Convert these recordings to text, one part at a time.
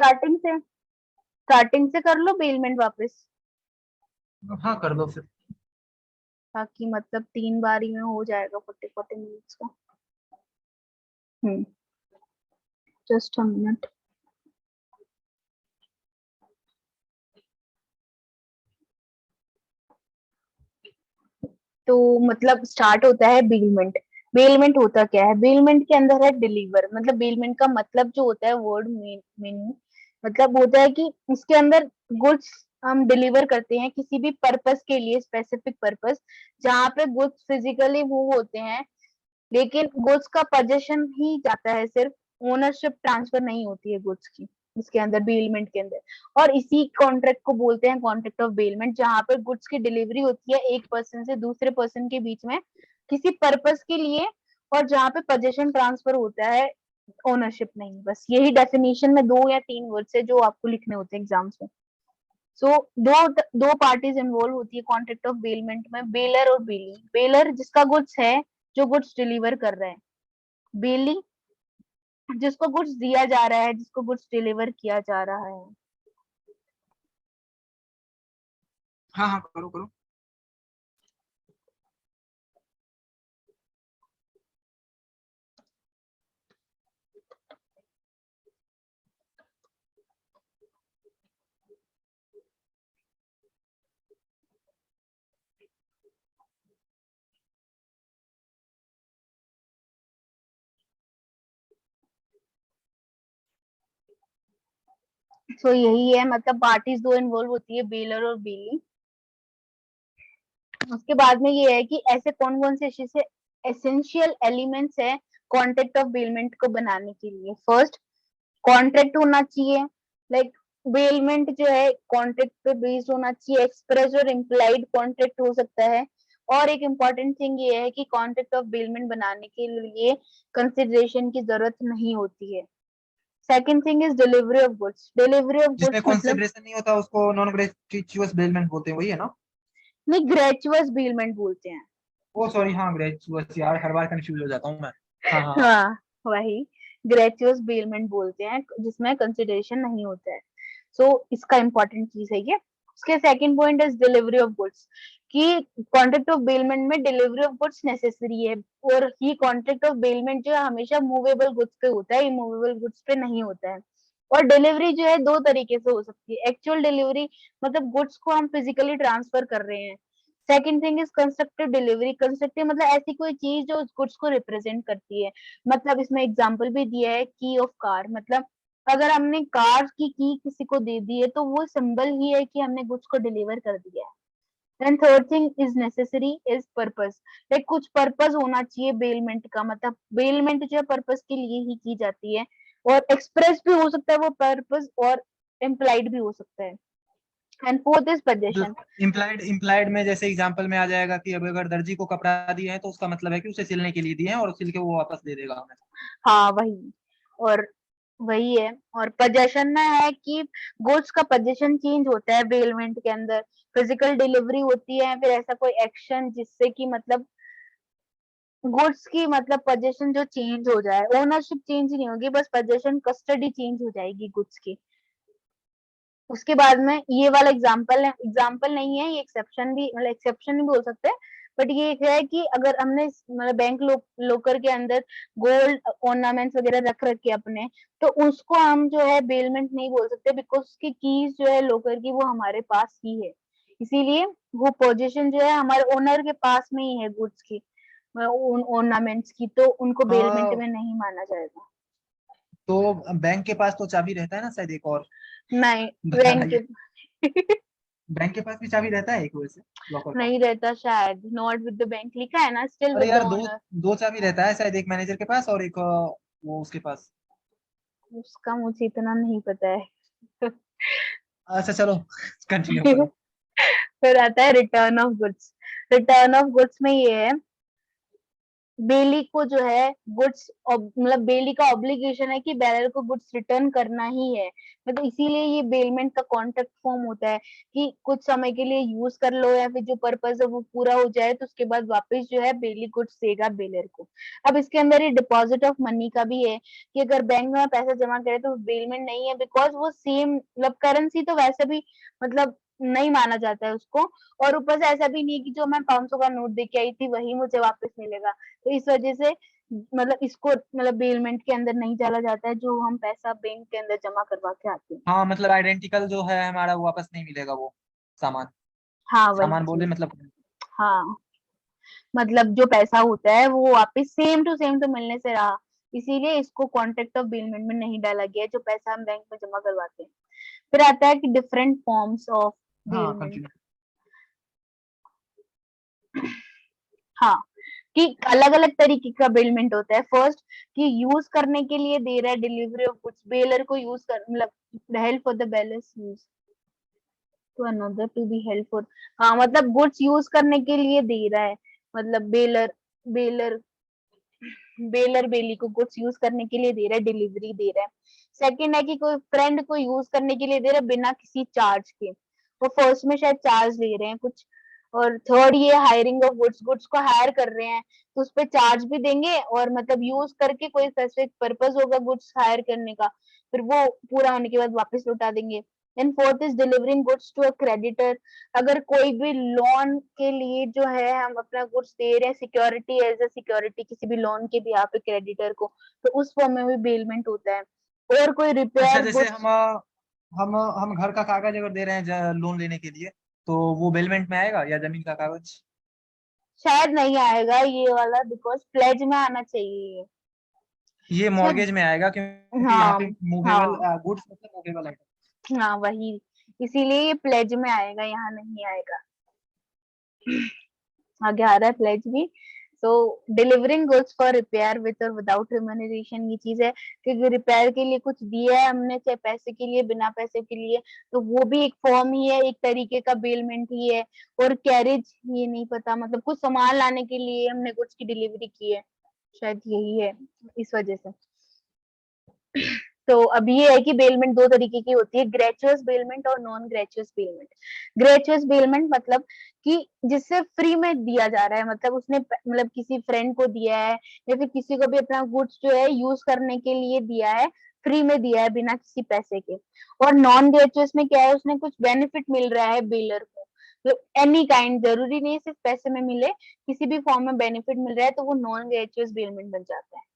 Starting से कर लो bailment वापस, हाँ कर दो फिर। ताकि मतलब 3 बारी में हो जाएगा 40 40 मिनट्स का। हम्म, जस्ट अ मिनट। तो मतलब स्टार्ट होता है बेलमेंट। बेलमेंट होता क्या है, बेलमेंट के अंदर है डिलीवर। मतलब बेलमेंट का मतलब जो होता है वर्ड मीनिंग, मतलब होता है कि उसके अंदर गुड्स हम डिलीवर करते हैं किसी भी पर्पस के लिए, स्पेसिफिक पर्पस, जहाँ पे गुड्स फिजिकली मूव होते हैं, लेकिन गुड्स का पोजेशन ही जाता है सिर्फ, ओनरशिप ट्रांसफर नहीं होती है गुड्स की इसके अंदर, बेलमेंट के अंदर। और इसी कॉन्ट्रैक्ट को बोलते हैं कॉन्ट्रैक्ट ऑफ बेलमेंट, जहां पर गुड्स की डिलीवरी होती है एक पर्सन से दूसरे पर्सन के बीच में किसी पर्पस के लिए, और जहां पे पोजेशन ट्रांसफर होता है, ओनरशिप नहीं। बस यही डेफिनेशन में 2 या 3 वर्ड्स है जो आपको लिखने होते हैं एग्जाम्स में। सो दो दो पार्टीज इन्वॉल्व होती है कॉन्ट्रैक्ट ऑफ बेलमेंट में, बेलर और बेली। बेलर जिसका गुड्स है, जो गुड्स डिलीवर कर रहे हैं। बेली जिसको गुड्स दिया जा रहा है, जिसको गुड्स डिलीवर किया जा रहा है। हाँ हाँ करो करो। सो यही है, मतलब पार्टीज दो इन्वॉल्व होती है, बेलर और बेली। उसके बाद में ये है कि ऐसे कौन कौन से एसेंशियल एलिमेंट्स है कॉन्ट्रैक्ट ऑफ बेलमेंट को बनाने के लिए। फर्स्ट, कॉन्ट्रैक्ट होना चाहिए। लाइक बेलमेंट जो है कॉन्ट्रैक्ट पे बेस्ड होना चाहिए, एक्सप्रेस और इम्प्लाइड कॉन्ट्रैक्ट हो सकता है। और एक इम्पॉर्टेंट थिंग ये है कि कॉन्ट्रैक्ट ऑफ बेलमेंट बनाने के लिए कंसिडरेशन की जरूरत नहीं होती है। Second thing is delivery of goods. Delivery of जिसमें गुड्स मतलब, कंसिडरेशन नहीं होता उसको नॉन ग्रेचुअस बेलमेंट बोलते हैं, वही है ना? नहीं, ग्रेचुअस बेलमेंट बोलते हैं। ओ सॉरी, हाँ ग्रेचुअस, यार हर बार कंफ्यूज हो जाता हूँ मैं। हाँ हाँ हाँ। हाँ, वही ग्रेचुअस बेलमेंट बोलते हैं जिसमें कंसिडरेशन नहीं होता है। सो इसका इंपॉर्टेंट चीज है ये। उसके second point is delivery of goods, कि कॉन्ट्रैक्ट ऑफ बेलमेंट में डिलीवरी ऑफ गुड्स नेसेसरी है। और ये कॉन्ट्रैक्ट ऑफ बेलमेंट जो है हमेशा मूवेबल गुड्स पे होता है, इमूवेबल गुड्स पे नहीं होता है। और डिलीवरी जो है 2 तरीके से हो सकती है। एक्चुअल डिलीवरी मतलब गुड्स को हम फिजिकली ट्रांसफर कर रहे हैं। Second thing is constructive delivery. Constructive मतलब ऐसी कोई चीज जो उस गुड्स को रिप्रेजेंट करती है। मतलब इसमें एग्जांपल भी दिया है, की ऑफ कार। मतलब अगर हमने कार की किसी को दे दी है तो वो सिंबल ही है कि हमने गुड्स को डिलीवर कर दिया है। And third thing is necessary is purpose. Like कुछ पर्पस होना चाहिए बेलमेंट का, मतलब बेलमेंट जो है पर्पस के लिए ही की जाती है। और एक्सप्रेस भी हो सकता है वो पर्पस, और इम्प्लाइड भी हो सकता है। And fourth is possession. मतलब इम्प्लाइड, इम्प्लाइड में जैसे एग्जांपल में आ जाएगा कि अब अगर दर्जी को कपड़ा दिया है तो उसका मतलब है कि उसे सिलने के लिए दिए हैं और सिल के वो वापस दे देगा हमें। हाँ वही, और वही है। और पोजेशन में है कि गुड्स का पोजेशन चेंज होता है बेलमेंट के अंदर। फिजिकल डिलीवरी होती है, फिर ऐसा कोई एक्शन जिससे कि मतलब गुड्स की मतलब पोजेशन जो चेंज हो जाए। ओनरशिप चेंज नहीं होगी, बस पोजेशन कस्टडी चेंज हो जाएगी गुड्स की। उसके बाद में ये वाला एग्जाम्पल है, एग्जाम्पल नहीं है ये, एक्सेप्शन भी, मतलब एक्सेप्शन भी बोल सकते हैं। बट ये है कि अगर हमने मतलब बैंक लोकर के अंदर गोल्ड ऑर्नामेंट्स वगैरह रख रखे अपने, तो उसको हम जो है बेलमेंट नहीं बोल सकते, बिकॉज उसकी कीज जो है लोकर की वो हमारे पास ही है। इसीलिए वो पोजीशन जो है हमारे ओनर के पास में ही है गुड्स की, ऑर्नामेंट्स की, तो उनको बेलमेंट हाँ में नहीं माना जाएगा। तो बैंक के पास तो चाबी रहता है ना शायद, एक और नहीं, बताना बैंक ये। के बैंक के पास भी चाबी रहता है एक वैसे, लॉकर का। नहीं रहता शायद, नॉट विद द बैंक लिखा है ना, स्टिल अरे विद द यार, दो ओनर। दो चाबी रहता है शायद, एक मैनेजर के पास और एक वो उसके पास। उसका मुझे इतना नहीं पता है। अच्छा चलो, कंटिन्यू करो। फिर आता है return of goods. Return of goods में ये है बेली को जो है गुड्स, मतलब बेली का ऑब्लिगेशन है कि बेलर को गुड्स रिटर्न करना ही है। मतलब इसीलिए ये बेलमेंट का कॉन्ट्रैक्ट फॉर्म होता है कि कुछ समय के लिए यूज कर लो या फिर जो पर्पस है वो पूरा हो जाए तो उसके बाद वापस जो है बेली गुड्स देगा बेलर को। अब इसके अंदर ये डिपॉजिट ऑफ मनी का भी है कि अगर बैंक में पैसा जमा करे तो बेलमेंट नहीं है, बिकॉज वो सेम मतलब करेंसी तो वैसे भी मतलब नहीं माना जाता है उसको। और ऊपर से ऐसा भी नहीं है कि जो मैं 500 का नोट दे के आई थी वही मुझे वापस मिलेगा। तो इस वजह से मतलब इसको मतलब बेलमेंट के अंदर नहीं डाला जाता है जो हम पैसा बैंक के अंदर जमा करवा के आते हैं। हाँ मतलब आइडेंटिकल जो है हमारा वो वापस नहीं मिलेगा वो सामान। हाँ वही सामान बोले चीज। मतलब। हाँ मतलब जो पैसा होता है वो वापस सेम टू मिलने से रहा, इसीलिए इसको कॉन्ट्रैक्ट ऑफ बेलमेंट में नहीं डाला गया जो पैसा हम बैंक में जमा करवाते हैं। फिर आता है कि डिफरेंट फॉर्म्स ऑफ हाँ बेलमेंट। कंटिन्यू। हाँ कि अलग अलग तरीके का बेलमेंट होता है। फर्स्ट कि यूज करने के लिए दे रहा है, डिलीवरी ऑफ गुड्स, बेलर को यूज कर मतलब help for the bailors use to another to be help for. हाँ मतलब गुड्स यूज करने के लिए दे रहा है, मतलब बेलर बेलर बेलर बेली को गुड्स यूज करने के लिए दे रहा है, डिलीवरी दे रहा है। सेकंड है कि कोई फ्रेंड को यूज करने के लिए दे रहा है बिना किसी चार्ज के, वो फर्स्ट में शायद चार्ज ले रहे हैं कुछ। और थर्ड ये हायरिंग ऑफ गुड्स, गुड्स को हायर कर रहे हैं तो उस पर चार्ज भी देंगे और मतलब यूज करके कोई स्पेसिफिक पर्पज होगा गुड्स हायर करने का, फिर वो पूरा होने के बाद वापस लौटा देंगे। Then fourth is delivering goods to a creditor, अगर कोई भी लोन के लिए जो है हम अपना गुड्स दे रहे हैं सिक्योरिटी एज अ सिक्योरिटी किसी भी लोन के भी यहाँ पे क्रेडिटर को, तो उस फॉर्म में भी बेलमेंट होता है। और कोई अच्छा रिपेयर जैसे गुड्स, हम घर का कागज अगर दे रहे हैं लोन लेने के लिए, तो वो बेलमेंट में आएगा या जमीन का कागज? शायद नहीं आएगा ये वाला, बिकॉज प्लेज में आना चाहिए ये इसमें। मॉर्गेज में आएगा क्योंकि यहाँ हाँ पे मूवेबल हाँ गुड्स मतलब मूवेबल आइटम। हाँ वही, इसीलिए ये प्लेज में आएगा, यहाँ नहीं आएगा। आगे आ रहा है प्लेज भी। So delivering goods for repair with और विदाउट रिम्यूनरेशन, ये चीज है क्योंकि रिपेयर के लिए कुछ दिया है हमने, चाहे पैसे के लिए बिना पैसे के लिए, तो वो भी एक फॉर्म ही है, एक तरीके का बेलमेंट ही है। और कैरेज ये नहीं पता, मतलब कुछ सामान लाने के लिए हमने गुड्स की डिलीवरी की है, शायद यही है इस वजह से। तो अब ये है कि बेलमेंट दो तरीके की होती है, ग्रेचुअस बेलमेंट और non gratuitous bailment. Gratuitous bailment मतलब कि जिससे फ्री में दिया जा रहा है, मतलब उसने मतलब किसी फ्रेंड को दिया है या फिर किसी को भी अपना गुड्स जो है यूज करने के लिए दिया है, फ्री में दिया है बिना किसी पैसे के। और नॉन ग्रेचुअस में क्या है, उसने कुछ बेनिफिट मिल रहा है बेलर को, तो एनी काइंड, जरूरी नहीं सिर्फ पैसे में मिले, किसी भी फॉर्म में बेनिफिट मिल रहा है तो वो नॉन ग्रेचुअस बेलमेंट बन जाता है।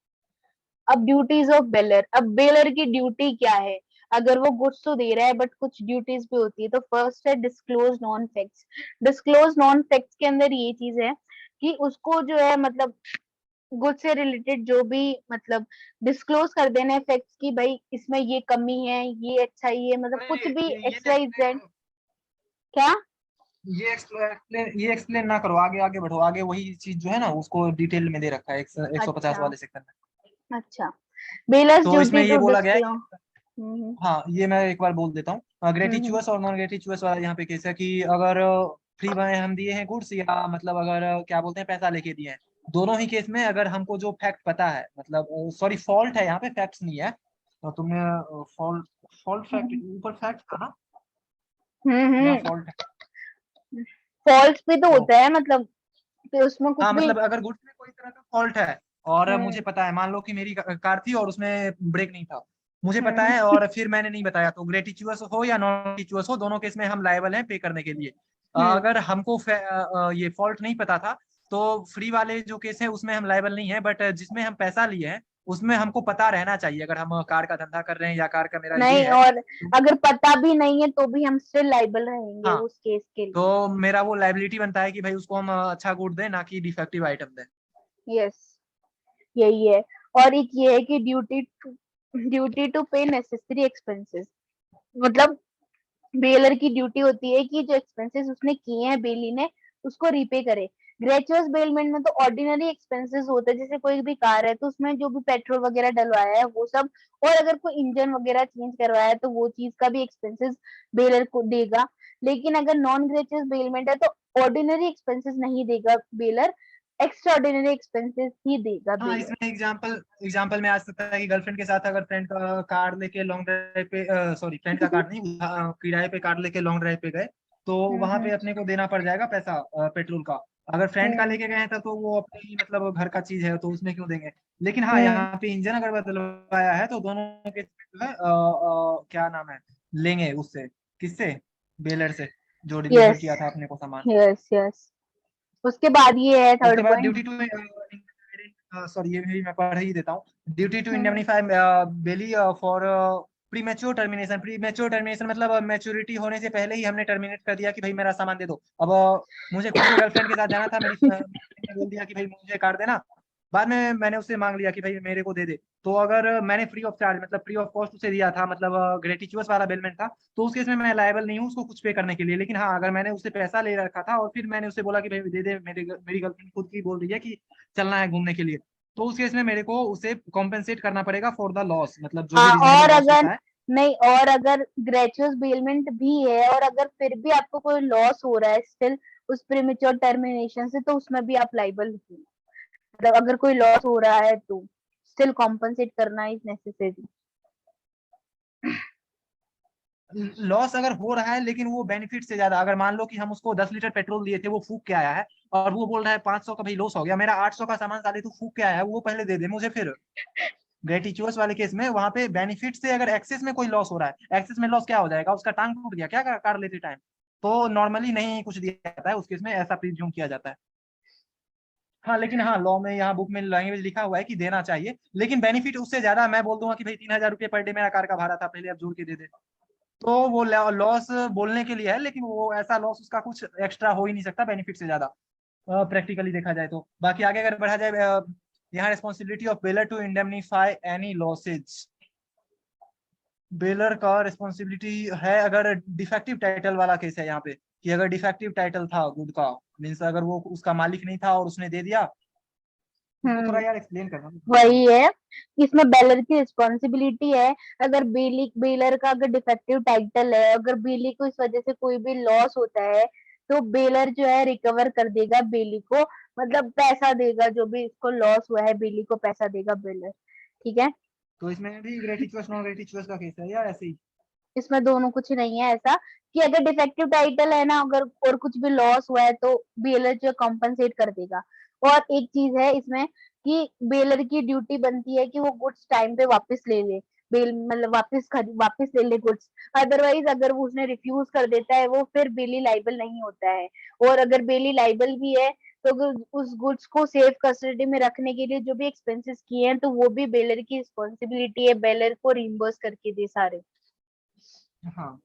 अब ड्यूटीज ऑफ बेलर, अब बेलर की ड्यूटी क्या है, अगर वो गुड्स तो दे रहा है बट कुछ ड्यूटीज भी होती है। तो फर्स्ट है disclose non facts. Disclose non facts के अंदर ये चीज है कि उसको जो है मतलब गुड से रिलेटेड जो भी मतलब डिस्क्लोज कर देना है फैक्ट्स की, भाई इसमें ये कमी है, ये अच्छा ही है, मतलब अरे कुछ भी ये एक्स वाई एक्सप्लेन जेड। करो। क्या? ये एक्सप्लेन ना करो, आगे आगे बढ़ो। आगे वही चीज जो है ना उसको डिटेल में दे रखा है 150 अच्छा वाले सेक्शन में। अच्छा, बेलर्स तो इसमें ड्यूटी ये टू बोला गया है डिस्क्लोज। कि हाँ ये मैं एक बार बोल देता हूँ। हम्म ग्रेटिचुअस और नॉन ग्रेटिचुअस वाला यहाँ पे केस है कि अगर फ्री में हम दिए हैं गुड्स या मतलब अगर क्या बोलते हैं पैसा लेके दिए हैं, दोनों ही केस में अगर हमको जो फैक्ट पता है, मतलब सॉरी फॉल्ट है यहाँ पे, फैक्ट्स नहीं है। तो तुमने फॉल्ट फॉल्ट फैक्ट ऊपर फैक्ट था ना, यहाँ हम्म। फॉल्ट है। फॉल्स भी तो तो होता है मतलब, तो उसमें कुछ हाँ भी। मतलब अगर गुड्स में कोई तरह का फॉल्ट है और मुझे हम्म पता है, मान लो कि मेरी कार थी और उसमें ब्रेक नहीं था, मुझे पता हम्म है और फिर मैंने नहीं बताया, तो ग्रेटिचुअस हो या नॉन ग्रेटिचुअस हो दोनों केस में हम लायबल हैं पे करने के लिए। हम्म। अगर हमको ये फॉल्ट नहीं पता था तो फ्री वाले जो केस है उसमें हम लायबल नहीं है, बट जिसमें हम पैसा लिए हैं उसमें हमको पता रहना चाहिए, अगर हम कार का धंधा कर रहे हैं या कार का मेरा ये नहीं, है और तो। अगर पता भी नहीं है तो भी हम स्टिल लाइबल रहेंगे हाँ उस केस के लिए। तो मेरा वो लाइबिलिटी बनता है कि भाई उसको हम अच्छा गुड दें ना कि डिफेक्टिव आइटम दें। यस, यही है। और एक ये है कि ड्यूटी टू पे नेसेसरी एक्सपेंसेस, मतलब बेलर की ड्यूटी होती है कि जो एक्सपेंसेस उसने किए हैं बेली ने उसको रीपे करे। ग्रेचुअस बेलमेंट में तो ऑर्डिनरी एक्सपेंसेस होते हैं, जैसे कोई भी कार है तो उसमें जो भी पेट्रोल वगैरह डलवाया है वो सब, और अगर कोई इंजन वगैरह चेंज करवाया है तो वो चीज का भी एक्सपेंसेस बेलर को देगा। लेकिन अगर नॉन ग्रेचुअस बेलमेंट है तो ऑर्डिनरी एक्सपेंसेस नहीं देगा बेलर, एक्स्ट्राऑर्डिनरी एक्सपेंसेस ही देगा हाँ, बेलर। इसमें एग्जाम्पल में आ सकता है कि गर्लफ्रेंड के साथ अगर फ्रेंड का कार लेके लॉन्ग ड्राइव पे, सॉरी फ्रेंड का कार नहीं, किराए पे कार लेके लॉन्ग ड्राइव पे गए, तो वहां पे हम्म। अपने को देना पड़ जाएगा पैसा पेट्रोल का। अगर फ्रेंड का हम्म। लेके गए हैं तब तो वो अपने ही मतलब घर का चीज है तो उसमें क्यों देंगे। लेकिन हाँ, हम्म। यहाँ पे इंजन अगर बदलवाया है तो दोनों के जो है क्या नाम है, लेंगे उससे, किससे, बेलर से, जो डिलीवर यस। किया था अपने को सामान। Yes yes. उसके बाद ये है उसके थर्ड बाद पॉइंट। ड्यूटी टू, सॉरी ये भी मैं पढ़ ही देता हूँ। Duty to hmm. Indemnify bailee for premature termination. Premature termination मतलब मैच्योरिटी होने से पहले ही हमने टर्मिनेट कर दिया कि भाई मेरा सामान दे दो। अब मुझे खुद को गर्लफ्रेंड के साथ जाना था, मेरी friend ने बोल दिया कि भाई मुझे कार देना। बाद में मैंने उससे मांग लिया कि भाई मेरे को दे दे। तो अगर मैंने फ्री ऑफ चार्ज मतलब फ्री ऑफ कॉस्ट उसे दिया था, मतलब ग्रेटिचुअस वाला बेलमेंट था, तो उस केस में मैं लायबल नहीं हूँ उसको कुछ पे करने के लिए। लेकिन हाँ, अगर मैंने उससे पैसा ले रखा था और फिर मैंने उससे बोला कि भाई दे दे, मेरी गर्लफ्रेंड खुद की बोल रही है कि चलना है घूमने के लिए, तो उस केस में मेरे को उसे कॉम्पेंसेट करना पड़ेगा फॉर द लॉस, मतलब जो भी हाँ, रीजनेबल और लॉस अगर होता है। नहीं, और अगर ग्रेचुअस बेलमेंट भी है और अगर फिर भी आपको कोई लॉस हो रहा है स्टिल उस प्रीमेच्योर टर्मिनेशन से, तो उसमें भी आप लाइबल हो। मतलब अगर कोई लॉस हो रहा है तो स्टिल कॉम्पनसेट करना इज नेसेसरी। लॉस अगर हो रहा है लेकिन वो बेनिफिट से ज्यादा, अगर मान लो कि हम उसको 10 लीटर पेट्रोल दिए थे, वो फूक के आया है और वो बोल रहा है 500 का भाई लॉस हो गया, मेरा 800 का सामान साले तू फूक के आया है, वो पहले दे दे मुझे फिर। ग्रेटिचुअस वाले केस में वहां पे बेनिफिट से अगर एक्सेस में कोई लॉस हो रहा है, एक्सेस में लॉस क्या हो जाएगा, उसका टांग टूट गया क्या कार लेते टाइम, तो नॉर्मली नहीं कुछ दिया जाता है उस केस में, ऐसा प्रीज्यूम किया जाता है। हाँ, लेकिन हाँ लॉ में यहाँ बुक में लैंग्वेज लिखा हुआ है कि देना चाहिए, लेकिन बेनिफिट उससे ज्यादा मैं बोल दूंगा कि भाई 3,000 रुपये पर डे मेरा कार का भाड़ा था, पहले अब जोड़ के दे दे। तो वो लॉस बोलने के लिए है, लेकिन वो ऐसा लॉस उसका कुछ एक्स्ट्रा हो ही नहीं सकता बेनिफिट से ज्यादा, प्रैक्टिकली देखा जाए तो। बाकी आगे अगर बढ़ा जाए, यहाँ responsibility of bailor to indemnify any losses. Bailor का रिस्पॉन्सिबिलिटी है अगर डिफेक्टिव टाइटल वाला केस है यहाँ पे, कि अगर डिफेक्टिव टाइटल था गुड का, मीन्स अगर वो उसका मालिक नहीं था और उसने दे दिया। इसको थोड़ा हम्म। यार एक्सप्लेन करना वही है, इसमें बेलर की रिस्पॉन्सिबिलिटी है। अगर बेलर का अगर डिफेक्टिव टाइटल है, अगर बेली को इस वजह से कोई भी लॉस होता है, तो बेलर जो है रिकवर कर देगा बेली को, मतलब पैसा देगा, जो भी इसको लॉस हुआ है बेली को पैसा देगा बेलर। ठीक है। तो इसमें भी ग्रेटिचुअस नॉन ग्रेटिचुअस का केस है या ऐसे ही। इसमें दोनों कुछ नहीं है ऐसा, कि अगर डिफेक्टिव टाइटल है ना, अगर और कुछ भी लॉस हुआ है तो बेलर जो कॉम्पनसेट कर देगा। और एक चीज है इसमें कि बेलर की ड्यूटी बनती है कि वो गुड्स टाइम पे वापस ले ले। बेल मतलब वापस ले ले गुड्स। अदरवाइज अगर वो उसने रिफ्यूज कर देता है, वो फिर बेली लाइबल नहीं होता है। और अगर बेली लाइबल भी है, तो अगर उस गुड्स को सेफ कस्टडी में रखने के लिए जो भी एक्सपेंसेस किए हैं, तो वो भी बेलर की रिस्पॉन्सिबिलिटी है, बेलर को रिम्बर्स करके दे सारे। हाँ।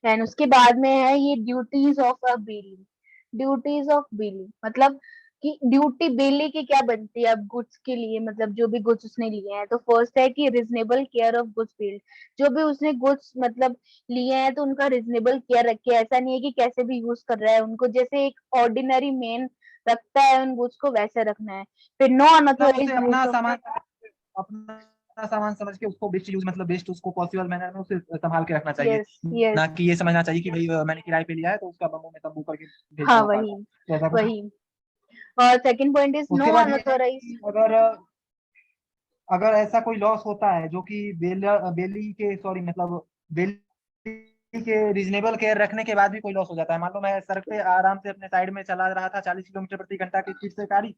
एंड उसके बाद में है ये duties of a bailee. Duties of bailee मतलब कि ड्यूटी बेली की क्या बनती है अब गुड्स के लिए, मतलब जो भी गुड्स उसने लिए हैं, तो फर्स्ट है कि reasonable care of goods field. जो भी उसने गुड्स मतलब लिए हैं, तो उनका रिजनेबल केयर रखे। ऐसा नहीं है कि कैसे भी यूज कर रहा है उनको, जैसे एक ऑर्डिनरी मैन रखता है उन गुड्स को, वैसे रखना है। फिर नो मतलब उसे अनऑथोराइज यूज अपना ऑफ। सामान, अपना सामान समझ के उसको बेस्ट यूज मतलब बेस्ट उसको पॉसिबल मैनर में उसे संभाल के रखना चाहिए। Yes yes. ना कि ये समझना चाहिए कि भाई मैंने किराए पे लिया है तो उसका बम्बू में तंबू करके भेज हाँ दूंगा कार वही। को, तो ऐसा कुछ नहीं। वही। और सेकंड पॉइंट इज नो उसके बाद ये है अनऑथोराइज। कि अगर अगर ऐसा कोई लॉस होता है जो कि बेली के सॉरी मतलब बेली के रीजनेबल केयर रखने के बाद भी कोई लॉस हो जाता है। मान लो मैं सड़क पे आराम से अपने साइड में चला रहा था 40 किलोमीटर प्रति घंटा की स्पीड से गाड़ी,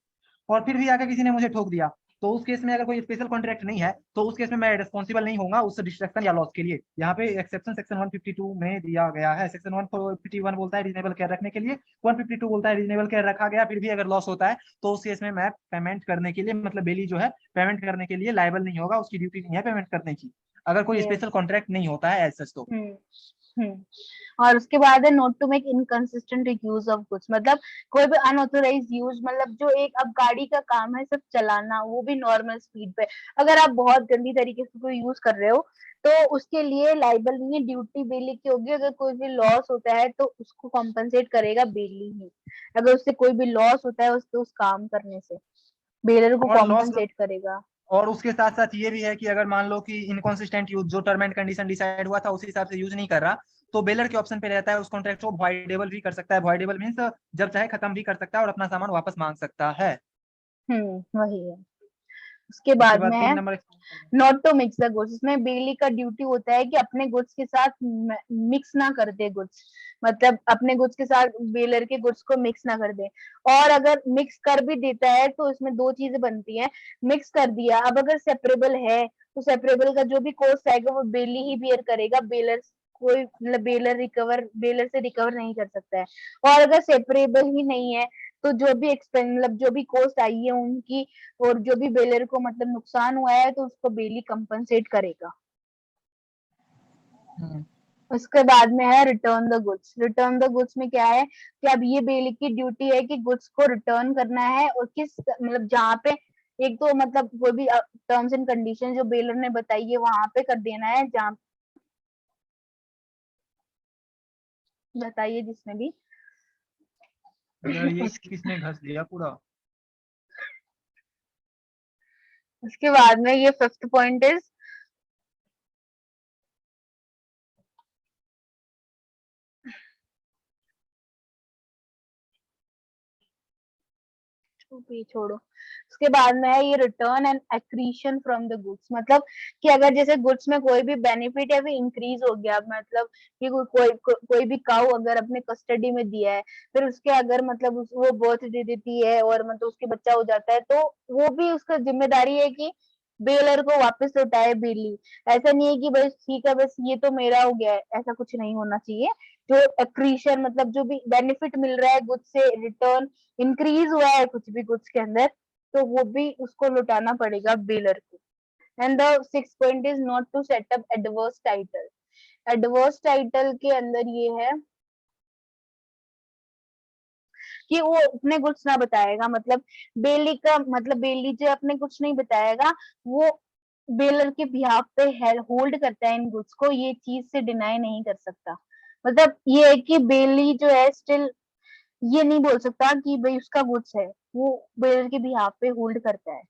और फिर भी आकर किसी ने मुझे ठोक दिया, तो उस केस में अगर कोई स्पेशल कॉन्ट्रैक्ट नहीं है तो उस केस में मैं रिस्पॉन्सिबल नहीं होऊंगा उस डिस्ट्रक्शन या लॉस के लिए। यहाँ पे एक्सेप्शन सेक्शन 152 में दिया गया है। सेक्शन 151 बोलता है रीजनेबल केयर रखने के लिए, 152 बोलता है रीजनेबल केयर रखा गया फिर भी अगर लॉस होता है तो उस केस में मैं पेमेंट करने के लिए मतलब बेली जो है पेमेंट करने के लिए लायबल नहीं होगा, उसकी ड्यूटी नहीं है पेमेंट करने की, अगर कोई यस। स्पेशल कॉन्ट्रैक्ट नहीं होता है एज सच तो। हम्म। और उसके बाद है not to make inconsistent use of goods. मतलब कोई भी अनऑथोराइज यूज, मतलब जो एक अब गाड़ी का काम है सिर्फ चलाना, वो भी नॉर्मल स्पीड पे, अगर आप बहुत गंदी तरीके से कोई यूज कर रहे हो, तो उसके लिए लाइबल नहीं है, ड्यूटी बेली की होगी। अगर कोई भी लॉस होता है तो उसको कॉम्पनसेट करेगा बेली ही। अगर उससे कोई भी लॉस होता है उस काम करने से, बेलर को और लॉस कॉम्पनसेट करेगा। और उसके साथ साथ ये भी है कि अगर मान लो कि इनकॉन्सिस्टेंट यूज जो टर्म एंड कंडीशन डिसाइड हुआ था उस हिसाब से यूज नहीं कर रहा, तो बेलर के ऑप्शन पे रहता है उस कॉन्ट्रैक्ट को वॉइडेबल भी कर सकता है। वॉइडेबल मीन्स जब चाहे खत्म भी कर सकता है और अपना सामान वापस मांग सकता है। वही है। उसके उसके बाद बाद में है 3 नंबर explain कर दो। Not to mix the goods. इसमें बेली का ड्यूटी होता है कि अपने गुड्स के साथ मिक्स ना कर दे गुड्स, मतलब अपने गुड्स के साथ बेलर के गुड्स को मिक्स ना कर दे। और अगर मिक्स कर भी देता है तो इसमें दो चीजें बनती हैं। मिक्स कर दिया, अब अगर सेपरेबल है तो सेपरेबल का जो भी कॉस्ट आएगा वो बेली ही बियर करेगा, बेलर कोई मतलब बेलर से रिकवर नहीं कर सकता है। और अगर सेपरेबल ही नहीं है तो जो भी एक्सपेंस मतलब जो भी कॉस्ट आई है उनकी, और जो भी बेलर को मतलब नुकसान हुआ है तो उसको बेली कंपनसेट करेगा। हम्म। उसके बाद में है return the goods. Return the goods में क्या है कि अब ये बेली की ड्यूटी है कि गुड्स को रिटर्न करना है, और किस मतलब जहाँ पे एक तो मतलब कोई भी टर्म्स एंड कंडीशन जो बेलर ने बताई है वहां पे कर देना है, जहाँ बताइए जिसमें भी। यार ये उस, किसने घस दिया पूरा। उसके बाद में ये फिफ्थ पॉइंट इज छोड़ो। उसके बाद में है ये return and accretion from the goods, मतलब कि अगर जैसे गुड्स में कोई भी बेनिफिट है वो इंक्रीज हो गया, मतलब कि कोई भी काउ अगर अपने कस्टडी में दिया है, फिर उसके अगर मतलब वो बर्थ दे देती है और मतलब उसके बच्चा हो जाता है, तो वो भी उसका जिम्मेदारी है कि बेलर को वापस लौटाए बेली। ऐसा नहीं है कि बस ठीक है बस ये तो मेरा हो गया है, ऐसा कुछ नहीं होना चाहिए। जो एक्रीशन मतलब जो भी बेनिफिट मिल रहा है गुड्स से, रिटर्न इंक्रीज हुआ है कुछ भी गुड्स के अंदर, तो वो भी उसको लौटाना पड़ेगा बेलर को। And the six point is not to set up adverse title. Adverse title के अंदर ये है कि वो अपने गुड्स ना बताएगा, मतलब बेली का मतलब बेली जो अपने कुछ नहीं बताएगा, वो बेलर के बिहाफ पे होल्ड करता है इन गुड्स को, ये चीज से डिनाई नहीं कर सकता। मतलब ये है कि बेली जो है स्टिल ये नहीं बोल सकता कि भाई उसका गुड्स है, वो बेलर के बिहाफ पे होल्ड करता है।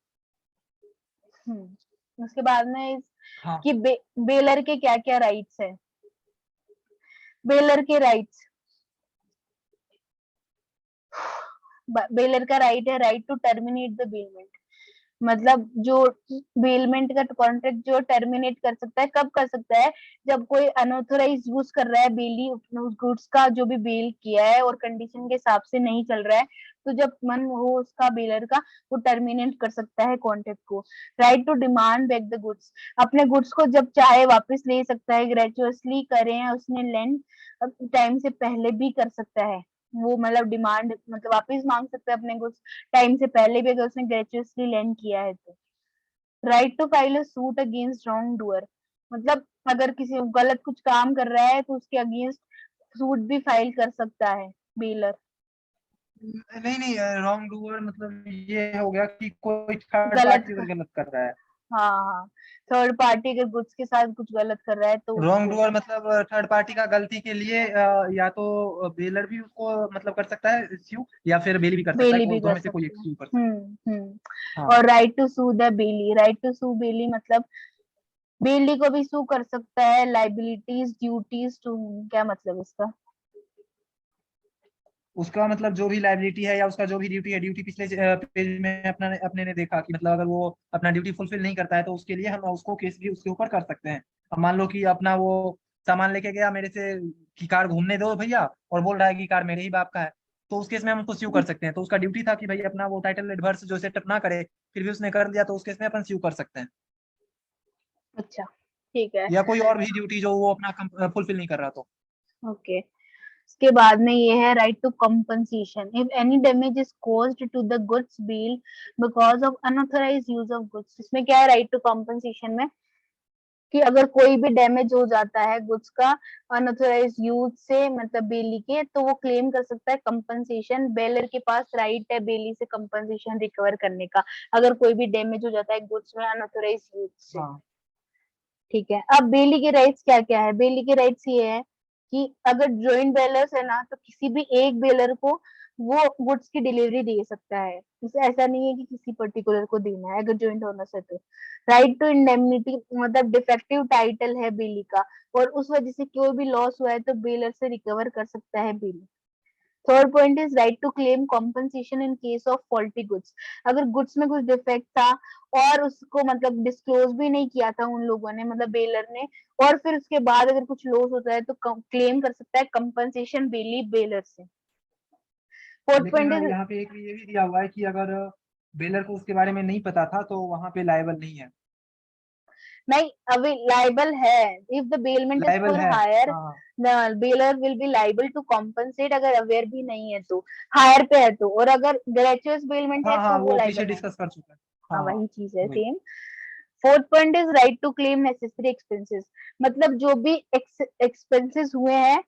उसके बाद में हाँ। कि बेलर के क्या क्या राइट्स है। बेलर के राइट्स, बेलर का राइट है right to terminate the bailment, मतलब जो बेलमेंट का कॉन्ट्रैक्ट जो टर्मिनेट कर सकता है, कब कर सकता है, जब कोई अनऑथोराइज यूज कर रहा है बेली उस गुड्स का जो भी बेल किया है और कंडीशन के हिसाब से नहीं चल रहा है, तो जब मन हो उसका बेलर का, वो टर्मिनेट कर सकता है कॉन्ट्रैक्ट को। Right to demand back the goods, अपने गुड्स को जब चाहे वापस ले सकता है, ग्रेचुअसली करें उसने लेंड टाइम से पहले भी कर सकता है। वो मतलब डिमांड मतलब वापस मांग सकता है अपने गुड्स टाइम से पहले भी अगर उसने ग्रेचुअसली लैंड किया है तो। Right to file a suit against wrongdoer, मतलब अगर किसी गलत कुछ काम कर रहा है तो उसके अगेंस्ट सूट भी फाइल कर सकता है बेलर। नहीं नहीं, रॉन्ग डूअर मतलब ये हो गया कि कोई थर्ड गलत पार्टी अगर गलत कर रहा है। हाँ हाँ, थर्ड पार्टी अगर गुड्स के साथ कुछ गलत कर रहा है तो रॉन्ग उसको। डूअर मतलब थर्ड पार्टी का गलती के लिए या तो बेलर भी उसको मतलब कर सकता है स्यू, या फिर बेली भी कर सकता है, बेली भी कोई कर दोनों में से कोई एक सकते हैं। स्यू कर सकता है। और right to sue the bailee, right to sue bailee मतलब बेली को भी सू कर सकता है, लाइबिलिटीज ड्यूटीज टू, क्या मतलब इसका। उसका मतलब जो भी लाइबिलिटी है या उसका जो भी ड्यूटी है, ड्यूटी पिछले पेज में अपने ने देखा कि मतलब अगर वो अपना ड्यूटी फुलफिल नहीं करता है तो उसके लिए हम उसको केस भी उसके ऊपर कर सकते हैं। अब मान लो कि अपना वो सामान लेके गया मेरे से कि कार घूमने दो भैया, और बोल रहा है कि कार मेरे ही बाप का है, तो उस केस में हम उसको स्यू कर सकते हैं। तो उसका ड्यूटी था कि भाई अपना वो टाइटल एडवर्स जो सेटअप ना करे, फिर भी उसने कर दिया, तो उस केस में अपन स्यू कर सकते हैं। अच्छा ठीक है। या कोई और भी ड्यूटी जो वो अपना फुलफिल नहीं कर रहा तो। ओके। उसके बाद में ये है right to compensation if any damage is caused to the goods bailee because of unauthorised use of goods. इसमें क्या है राइट टू कंपनसेशन में कि अगर कोई भी डैमेज हो जाता है गुड्स का अनऑथराइज यूज से मतलब बेली के, तो वो क्लेम कर सकता है कंपनसेशन। बेलर के पास राइट है बेली से कंपनसेशन रिकवर करने का अगर कोई भी डैमेज हो जाता है गुड्स में अनऑथराइज यूज से। हाँ। ठीक है, अब बेली के राइट्स क्या क्या है। बेली के राइट्स ये है कि अगर जॉइंट बेलर्स है ना, तो किसी भी एक बेलर को वो गुड्स की डिलीवरी दे सकता है। इसे ऐसा नहीं है कि किसी पर्टिकुलर को देना है अगर जॉइंट ओनर है तो। राइट टू इंडेमनिटी मतलब डिफेक्टिव टाइटल है बेली का, और उस वजह से कोई भी लॉस हुआ है तो बेलर से रिकवर कर सकता है bailee. Third point is right to claim compensation in case of faulty goods. अगर गुड्स में कुछ डिफेक्ट था और उसको मतलब डिस्क्लोज भी नहीं किया था उन लोगों ने, मतलब बेलर ने, और फिर उसके बाद अगर कुछ लॉस होता है तो क्लेम कर सकता है कंपनसेशन बेली बेलर से। फोर्थ लेकिन पॉइंट इज यहाँ पे एक ये भी दिया हुआ है कि अगर बेलर को उसके बारे में नहीं पता था तो वहां पे लायबल नहीं है। नहीं, अभी लाइबल है। If the bailment is liable for है, हायर, हाँ। The bailor will be liable to compensate, अगर अवेयर भी नहीं है तो, हायर पे है तो, और अगर ग्रेचुअस बेलमेंट है हाँ तो हाँ, वो वो पीछे लाइबल नहीं है। डिस्कस कर चुका है। हाँ, हाँ वही चीज है वही। Same. Fourth point is right to claim necessary expenses, मतलब जो भी एक्सपेंसेस हुए हैं,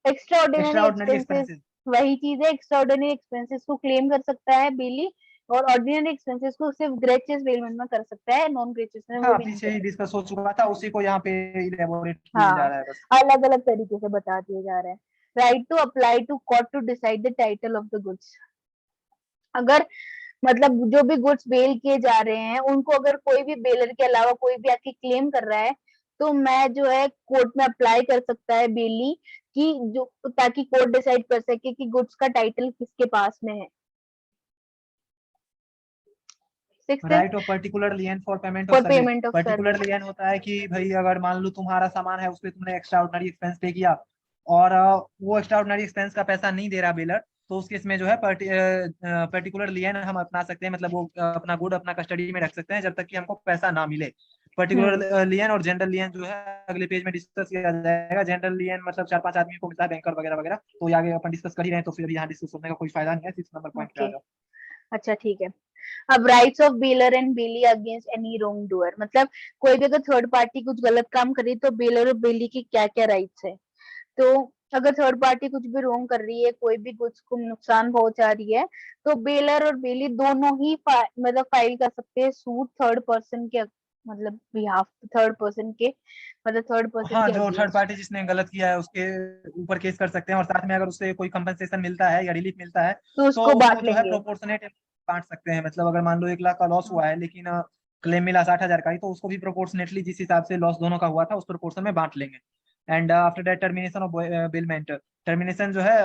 extra extra ordinary ordinary expenses, expenses. वही चीज है, एक्स्ट्रा ऑर्डिनरी एक्सपेंसेस को क्लेम कर सकता है बिली, और ऑर्डिनरी एक्सपेंसेस को सिर्फ ग्रेचुअस पेमेंट में कर सकता है, नॉन ग्रेचुअस में वो हाँ भी नहीं पीछे कर ही सकता। डिस्कस हो चुका था, उसी को यहाँ पे इलेबोरेट किया जा हाँ, रहा है बस। अलग अलग तरीके से बता दिए जा रहे हैं। Right to apply to court to decide the title of the goods. अगर मतलब जो भी गुड्स बेल किए जा रहे हैं उनको अगर कोई भी बेलर के अलावा कोई भी आके क्लेम कर रहा है, तो मैं जो है कोर्ट में अप्लाई कर सकता है बेली, कि जो ताकि कोर्ट डिसाइड कर सके कि गुड्स का टाइटल किसके पास में है। Sixth is right of particular lien for payment of for service. Payment of particular service. Lien होता है कि भाई अगर मान लो तुम्हारा सामान है, उस पर तुमने एक्स्ट्रा ऑर्डिनरी एक्सपेंस पे किया, और वो एक्स्ट्रा ऑर्डिनरी एक्सपेंस का पैसा नहीं दे रहा बेलर, तो उस केस में जो है पर्टिकुलर लियन हम अपना सकते हैं, मतलब वो अपना गुड अपना कस्टडी में रख सकते हैं जब तक कि हमको पैसा ना मिले। हम्म। पर्टिकुलर लियन और जनरल लियन जो है अगले पेज में डिस्कस किया जाएगा। जनरल लियन मतलब 4-5 आदमी को मिलता है, बैंकर वगैरह वगैरह, तो ये आगे अपन डिस्कस कर ही रहे हैं, तो फिर अभी यहाँ डिस्कस करने का कोई फायदा नहीं है। 6 नंबर पॉइंट पे आ ओके, जाओ। अच्छा ठीक है। अब rights of bailor and bailee against any wrongdoer, मतलब कोई भी अगर थर्ड पार्टी कुछ गलत काम करे तो बेलर और बेली की क्या क्या राइट्स है। तो अगर थर्ड पार्टी कुछ भी रोंग कर रही है, कोई भी गुड्स को नुकसान पहुंचा रही है, तो बेलर और बेली दोनों ही मतलब फाइल कर सकते हैं सूट थर्ड पर्सन के, मतलब बिहाफ, थर्ड पर्सन के, मतलब थर्ड पर्सन हाँ, के जो थर्ड अगेंस्ट। पार्टी जिसने गलत किया है उसके ऊपर केस कर सकते हैं, और साथ में अगर उससे कोई कंपनसेशन मिलता है या रिलीफ मिलता है तो तो उसको उसको बांट जो है लेंगे। प्रोपोर्शनेट बांट सकते हैं। मतलब अगर मान लो 1 लाख का लॉस हुआ है लेकिन क्लेम मिला 60,000 का ही, तो उसको भी प्रोपोर्शनेटली जिस हिसाब से लॉस दोनों का हुआ था उस प्रोपोर्शन में बांट लेंगे। And after that termination of bailment. Termination जो है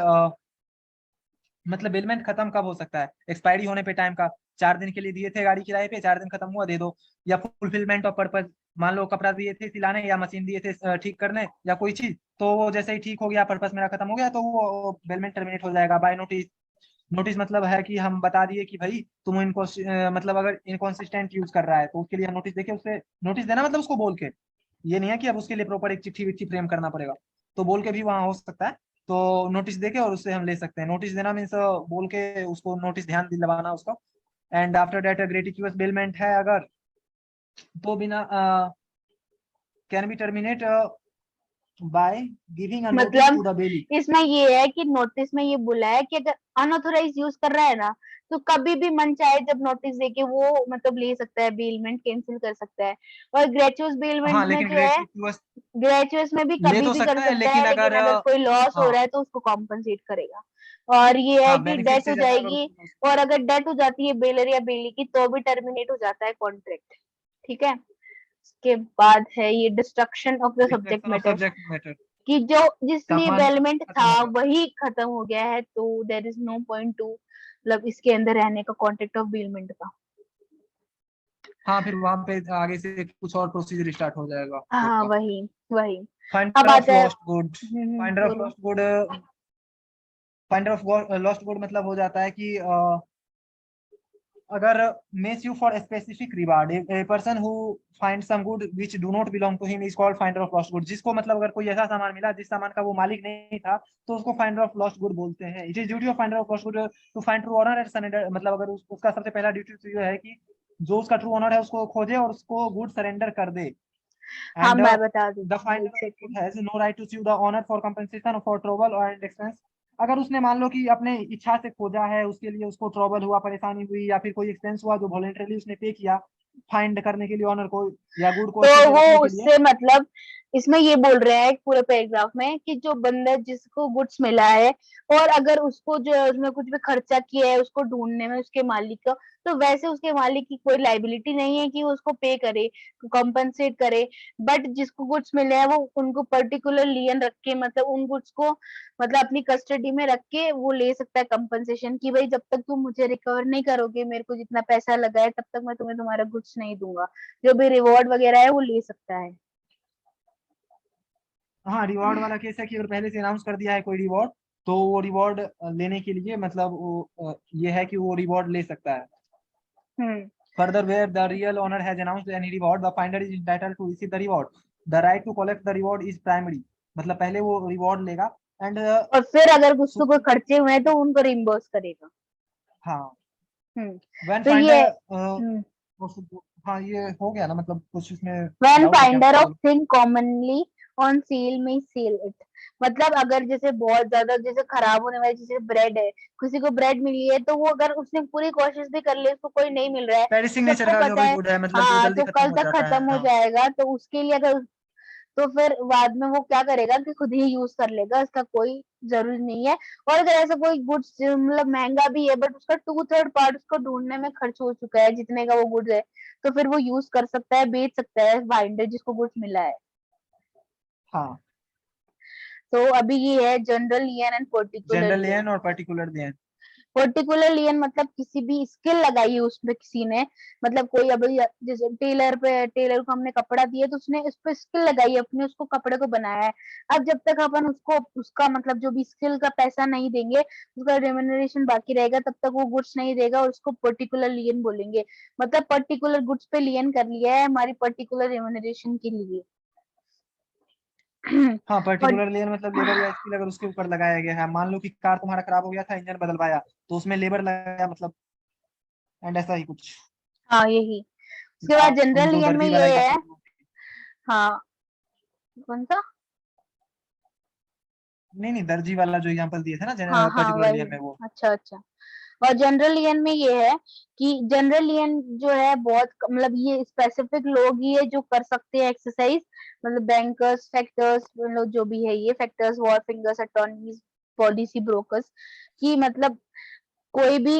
मतलब बिलमेंट खत्म कब हो सकता है? एक्सपायरी होने पे टाइम का। 4 दिन के लिए दिए थे गाड़ी किराए पे, 4 दिन खत्म हुआ दे दो। या फुलफिलमेंट ऑफ पर्पज, मान लो कपड़ा दिए थे सिलाने या मशीन दिए थे ठीक करने या कोई चीज, तो वो जैसे ही ठीक हो गया, पर्पस मेरा खत्म हो गया, तो वो बिलमेंट टर्मिनेट हो जाएगा बाय नोटिस। नोटिस मतलब है कि हम बता दिए कि भाई तुम इनको मतलब अगर इनकॉन्सिस्टेंट यूज कर रहा है तो उसके लिए हम नोटिस देके उसे नोटिस देना, मतलब उसको बोल के। ये नहीं है कि अब उसके लिए प्रॉपर एक चिट्ठी विट्ठी फ्रेम करना पड़ेगा, तो बोल के भी वहां हो सकता है। तो नोटिस देके और उससे हम ले सकते हैं। नोटिस देना मीन्स बोल के उसको नोटिस ध्यान दिलवाना उसका। एंड आफ्टर दैट ग्रेटिट्यूअस बेलमेंट है अगर, तो बिना can be terminate by giving a notice मतलब टू द बेली। इसमें ये है कि नोटिस में ये बोला है कि अगर अनऑथोराइज यूज कर रहा है ना, तो कभी भी मन चाहे जब नोटिस देके वो मतलब ले सकता है, बेलमेंट कैंसिल कर सकता है। और ग्रेचुअस बेलमेंट हाँ में लेकिन जो है, ग्रेटिट्यूअस ग्रेचुअस में भी ले कभी तो भी कर सकता है सकता लेकिन है, लेकिन अगर अगर कोई लॉस हो हाँ रहा है तो उसको कॉम्पनसेट करेगा। और ये है हाँ कि बेनिफिट डेथ हो से ज्यादा अगर जाएगी, उसको और अगर डेथ हो जाती है बेलर या बेली की तो भी टर्मिनेट हो जाता है कॉन्ट्रैक्ट। ठीक है। उसके बाद है ये destruction of the subject destruction of matter, subject matter. कि जो जिसलिए सामान बेलमेंट खत्म था हो गया। वही खत्म हो गया है, तो there is no point to मतलब इसके अंदर रहने का कॉन्ट्रैक्ट ऑफ बेलमेंट का। हाँ फिर वहां पे आगे से कुछ और प्रोसीजर स्टार्ट हो जाएगा कोर्ट हाँ, का। वही वही। अब फाइंडर ऑफ आता है। Lost good. फाइंडर ऑफ बोलो। Lost good. Finder of lost good मतलब हो जाता है कि अगर मेस यू for specific reward, a person who find some good which do not belong to him is called finder of lost good. जिसको मतलब अगर कोई ऐसा सामान मिला जिस सामान का वो मालिक नहीं था, तो उसको फाइंडर ऑफ लॉस्ट गुड बोलते हैं। It is duty of finder of lost good to find true owner and surrender. मतलब अगर उसका सबसे पहला ड्यूटी तो ये है कि जो उसका ट्रू ऑनर है उसको खोजे और उसको गुड सरेंडर कर दे। हाँ, एंड मैं बता द देती हूँ, फाइंडर एक second. Has no right to sue the owner for compensation for trouble and expense। अगर उसने मान लो कि अपने इच्छा से खोजा है, उसके लिए उसको ट्रबल हुआ, परेशानी हुई, या फिर कोई एक्सपेंस हुआ जो वॉलेंटरली उसने पे किया फाइंड करने के लिए ऑनर को या गुड को तो अच्छे से वो रखने के लिए। उससे मतलब इसमें ये बोल रहे हैं पूरे पैराग्राफ में कि जो बंदा जिसको गुड्स मिला है और अगर उसको जो है उसमें कुछ भी खर्चा किया है उसको ढूंढने में उसके मालिक का, तो वैसे उसके मालिक की कोई लाइबिलिटी नहीं है कि वो उसको पे करे, कॉम्पनसेट करे। बट जिसको गुड्स मिले हैं वो उनको पर्टिकुलर लियन रख के, मतलब उन गुड्स को मतलब अपनी कस्टडी में रख के वो ले सकता है कंपनसेशन, कि भाई जब तक तुम मुझे रिकवर नहीं करोगे, मेरे को जितना पैसा लगा है तब तक मैं तुम्हें तुम्हारा गुड्स नहीं दूंगा। जो भी रिवॉर्ड वगैरह है वो ले सकता है। हाँ, रिवॉर्ड वाला केस है कि अगर पहले से अनाउंस कर दिया है कोई रिवॉर्ड, तो वो रिवॉर्ड लेने के लिए मतलब वो ये है कि वो रिवॉर्ड ले सकता है। Hmm. Further where the real owner has announced any reward, the finder is entitled to receive the reward. The right to collect the reward is primary. मतलब पहले वो रिवॉर्ड लेगा एंड और फिर अगर उसको कोई खर्चे हुए हैं तो उनको रिम्बर्स करेगा। हाँ, हम्म। व्हेन तो ये फाइंडर हाँ, ये हो गया ना, मतलब कुछ इसमें व्हेन डाउट है क्या? Finder of thing commonly on sale में सेल इट। मतलब अगर जैसे बहुत ज्यादा जैसे खराब होने वाली, जैसे ब्रेड है, किसी को ब्रेड मिली है तो वो अगर उसने पूरी कोशिश भी कर ली, उसको कोई नहीं मिल रहा है, पेरिसिंग नेचर सबको का अगर पता कोई है गुड है, मतलब जो हाँ जल्दी तो खत्म कल हो तक जाता है, खत्म हो हाँ। जाएगा, तो उसके लिए अगर, तो फिर बाद में वो क्या करेगा कि खुद ही यूज कर लेगा, इसका कोई जरूरी नहीं है। और अगर ऐसा कोई गुड्स मतलब महंगा भी है बट उसका 2/3 पार्ट उसको ढूंढने में खर्च हो चुका है जितने का वो गुड्स है, तो फिर वो यूज कर सकता है, बेच सकता है बाइंडर जिसको गुड्स मिला है। हाँ, तो अभी ये है जनरल लियन एंड पर्टिकुलर जनरल लियन। लेन और पर्टिकुलर लेन। पर्टिकुलर लियन मतलब किसी भी स्किल लगाई है उसमें किसी ने, मतलब कोई अभी जैसे टेलर को हमने कपड़ा दिया तो उसने उस पर स्किल लगाई है अपने, उसको कपड़े को बनाया है। अब जब तक अपन उसको उसका मतलब जो भी स्किल का पैसा नहीं देंगे, उसका रेम्यूनरेशन बाकी रहेगा, तब तक वो गुड्स नहीं देगा और उसको पर्टिकुलर लियन बोलेंगे। मतलब पर्टिकुलर गुड्स पे लियन कर लिया है हमारी पर्टिकुलर रेम्यूनरेशन के लिए। हाँ, और पर्टिकुलर लेयर मतलब लेबर या स्किल अगर उसके ऊपर लगाया गया है। मान लो कि कार तुम्हारा खराब हो गया था, इंजन बदलवाया, तो उसमें लेबर लगाया मतलब, एंड ऐसा ही कुछ। हाँ यही। उसके या बाद तुम जनरल जो लियन में दर्जी वाला ये है। एग्जांपल, हाँ। कौन सा? नहीं नहीं, दर्जी वाला जो एग्जांपल दिए थे हाँ ना हाँ पर्टिकुलर वही। लेयर में, वो। अच्छा अच्छा। और जनरल लियन में ये है कि जनरल लियन जो है बहुत मतलब ये स्पेसिफिक लोग ही है जो कर सकते हैं एक्सरसाइज, मतलब बैंकर्स, फैक्टर्स, मतलब जो भी है ये factors, war fingers, attorneys, policy brokers, कि मतलब कोई भी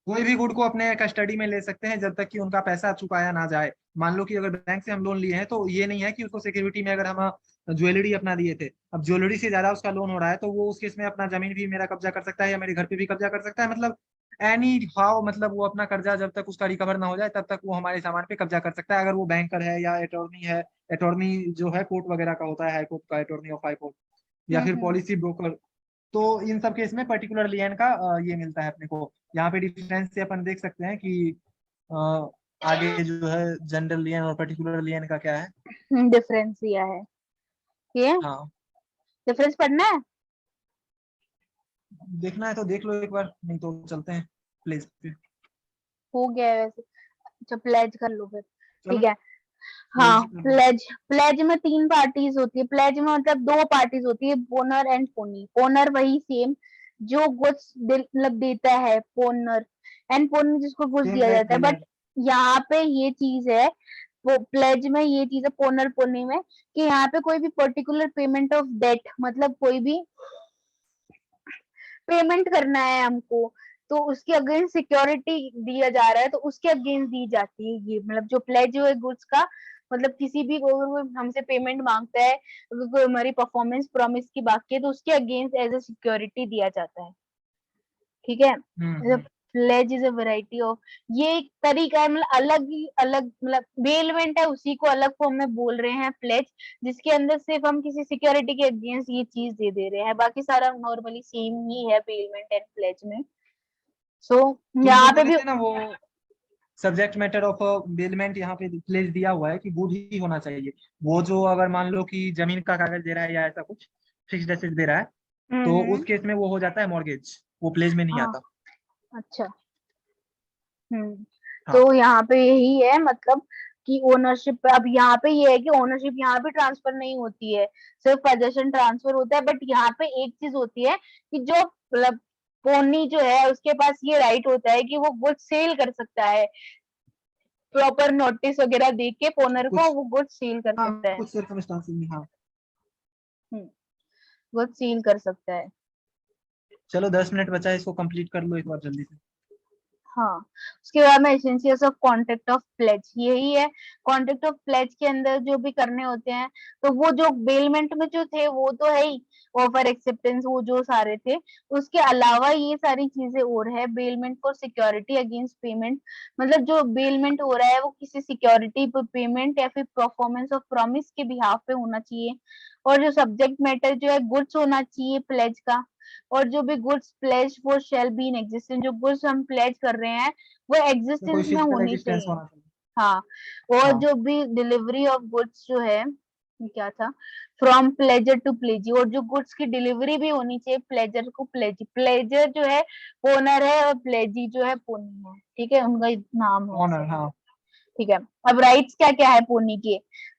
कोई भी गुड को अपने कस्टडी में ले सकते हैं जब तक कि उनका पैसा चुकाया ना जाए। मान लो कि अगर बैंक से हम लोन लिए हैं, तो ये नहीं है कि उसको सिक्योरिटी में अगर हम ज्वेलरी अपना दिए थे, अब ज्वेलरी से ज्यादा उसका लोन हो रहा है, तो वो उस केस में अपना जमीन भी मेरा कब्जा कर सकता है या मेरे घर पे भी कब्जा कर सकता है। मतलब एनी हाउ, मतलब वो अपना कर्जा जब तक उसका रिकवर ना हो जाए तब तक वो हमारे सामान पे कब्जा कर सकता है, अगर वो बैंकर है या अटॉर्नी है। अटॉर्नी जो है कोर्ट वगैरह का होता है, हाई कोर्ट का अटॉर्नी ऑफ हाई कोर्ट, या फिर हम्म। Policy broker. तो इन सब केस में पर्टिकुलर लियन का ये मिलता है अपने को। यहाँ पे डिफरेंस से अपन देख सकते हैं कि अ, आगे जो है जनरल लियन और पर्टिकुलर लियन का क्या है। डिफरेंस दिया है ये। हाँ, डिफरेंस पढ़ना है। देखना है तो देख लो एक बार, नहीं तो चलते हैं प्लीज पे। हो गया है वैसे। अच्छा प्लेज कर लो फिर। चलो, ठीक है। हाँ प्लीज कर लो। प्लेज। प्लेज में 3 पार्टीज होती है, प्लेज में मतलब 2 पार्टीज होती है, पोनर एंड पोनी। पोनर वही सेम जो गुड्स मतलब देता है पोनर, एंड पोनी जिसको गुड्स सेम दिया लाइक जाता है। But polar. यहाँ पे ये चीज है, वो प्लेज में ये चीज है पोनर पोनी में, कि यहाँ पे कोई भी पर्टिकुलर पेमेंट ऑफ डेट, मतलब कोई भी पेमेंट करना है हमको, तो उसके अगेंस्ट सिक्योरिटी दिया जा रहा है, तो उसके अगेंस्ट दी जाती है ये, मतलब जो प्लेज है गुड्स का, मतलब किसी भी अगर वो हमसे पेमेंट मांगता है, अगर कोई हमारी परफॉर्मेंस प्रॉमिस की बाकी है तो उसके अगेंस्ट एज ए सिक्योरिटी दिया जाता है। ठीक है। Hmm. Pledge is a variety of, ये एक तरीका है, मतलब अलग ही अलग, मतलब बेलमेंट है उसी को अलग फॉर्म में बोल रहे हैं प्लेज, जिसके अंदर सिर्फ हम किसी सिक्योरिटी के अगेंस्ट ये चीज दे रहे हैं, बाकी सारा नॉर्मली सेम ही है बेलमेंट एंड प्लेज में। सो तुम जो यहाँ पे बोले भी थे ना वो सब्जेक्ट मैटर ऑफ बेलमेंट, यहाँ पे प्लेस दिया हुआ है कि गुड ही होना चाहिए। वो जो अगर मान लो कि जमीन का कागज दे रहा है या ऐसा कुछ फिक्स्ड एसेट दे रहा है, तो उस हम्म। केस में वो हो जाता है मॉर्गेज, वो प्लेज में नहीं हाँ। आता। अच्छा। हम्म। हाँ। तो यहाँ पे यही है मतलब कि ओनरशिप, अब यहाँ पे ये है कि ओनरशिप यहाँ पे ट्रांसफर नहीं होती है, सिर्फ पोजेशन ट्रांसफर होता है। बट यहाँ पे एक चीज होती है कि जो मतलब पोनी जो है उसके पास ये राइट होता है कि वो गुड सेल कर सकता है, प्रॉपर नोटिस वगैरह दे के पोनर को कुछ, वो गुड्स सील कर हाँ सकता है। कुछ सर्कमस्टांसेस में, हाँ। गुड्स सील कर सकता है। चलो 10 मिनट बचा है, इसको कंप्लीट कर लो एक बार जल्दी से। हाँ, उसके बाद में essentials of contract of pledge, यही है। कॉन्ट्रैक्ट ऑफ प्लेज के अंदर जो भी करने होते हैं, तो वो जो बेलमेंट में जो थे वो तो है ही, ऑफर एक्सेप्टेंस वो जो सारे थे, उसके अलावा ये सारी चीजें और है। Bailment for security against payment, मतलब जो बेलमेंट हो रहा है वो किसी सिक्योरिटी पर पेमेंट या फिर परफॉर्मेंस ऑफ प्रॉमिस के बिहाफ पे होना चाहिए। और जो सब्जेक्ट मैटर जो है गुड्स होना चाहिए प्लेज का। और जो भी goods pledge for shall be in existence, जो गुड्स हम प्लेज कर रहे हैं वो तो कोई एग्जिस्टेंस में फिजिकल होनी एग्जिस्टेंस चाहिए। होना चाहिए। हाँ, और हाँ, जो भी डिलीवरी ऑफ गुड्स जो है, क्या था, फ्रॉम प्लेजर टू प्लेजी, और जो गुड्स की डिलीवरी भी होनी चाहिए प्लेजर को प्लेजी। प्लेजर जो है ओनर है और प्लेजी जो है पोनी है, ठीक है, उनका नाम है ऑनर, ऐसे। हाँ। ठीक है। अब राइट्स क्या क्या है पोनी के,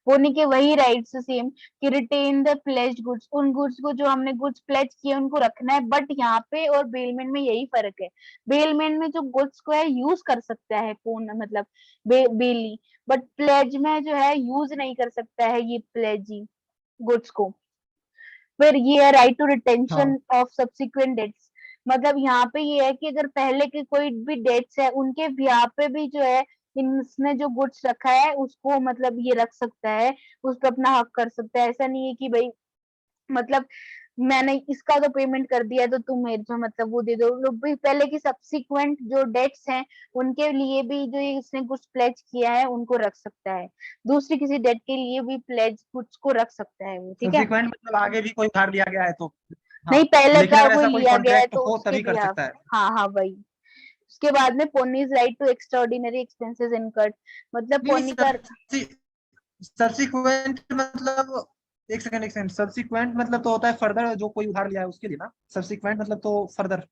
पोनी के वही राइट्स सेम, कि रिटेन द प्लेज्ड गुड्स, उन गुड्स को जो हमने गुड्स प्लेज किए उनको रखना है। बट यहाँ पे और बेलमेंट में यही फर्क है, बेलमेंट में जो गुड्स को है यूज कर सकता है पोन, मतलब बेली, बट प्लेज में जो है यूज नहीं कर सकता है ये प्लेजी गुड्स को। फिर ये है राइट टू हाँ, रिटेंशन ऑफ सब्सिक्वेंट डेट्स, मतलब यहाँ पे ये है कि अगर पहले के कोई भी डेट्स है उनके ब्याह पे भी जो है इसने जो गुड्स रखा है उसको मतलब ये रख सकता है, उस पर अपना हक कर सकता है। ऐसा नहीं है कि भाई मतलब मैंने इसका तो पेमेंट कर दिया तो तुम मेरे जो मतलब वो दे दो। लोग भी पहले की सब्सिक्वेंट जो डेट्स हैं उनके लिए भी जो ये इसने कुछ प्लेज किया है उनको रख सकता है, दूसरी किसी डेट के लिए भी प्लेज कुछ को रख सकता है वो, ठीक है। सब्सिक्वेंट मतलब आगे भी कोई उधार लिया गया है तो। हाँ, नहीं, पहले लेकिन का अगर कोई ऐसा कोई लिया गया है कॉन्ट्रैक्ट तो हो उसके तभी कर बिहाफ। सकता है। हाँ हाँ वही। उसके बाद में pawnee's right to extraordinary expenses incurred, मतलब नहीं, पोनी का। सब्सिक्वेंट मतलब, एक सेकंड, सब्सिक्वेंट मतलब तो होता है फर्दर, जो कोई उधार लिया है उसके लिए ना। सब्सिक्वेंट मतलब तो फर्दर,